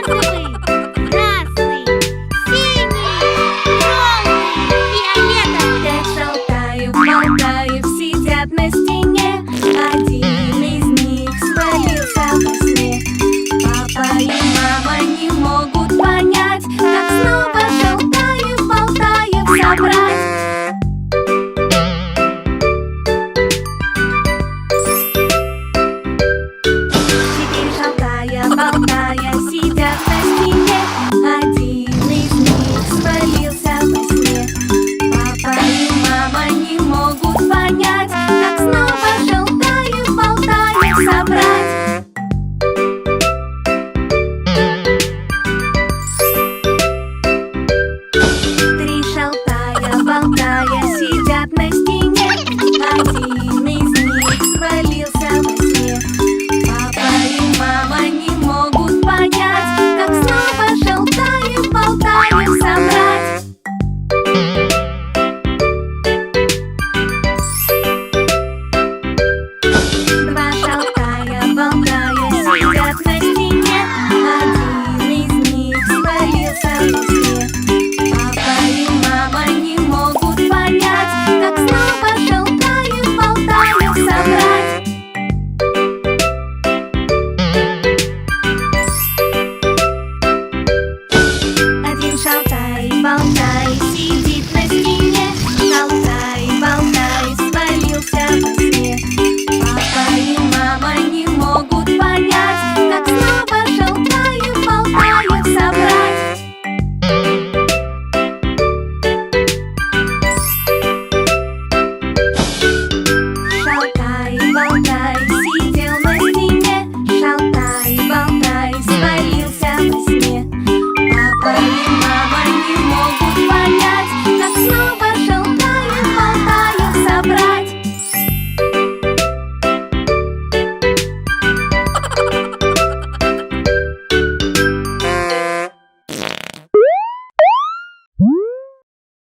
розовый, красный, синий, желтый, фиолетовый. Пять шалтай-болтай сидят на стене. Один из них свалился во сне. Папа и мама не могут понять, как снова шалтай-болтай собрать. Теперь шалтай-болтай сидят на стене.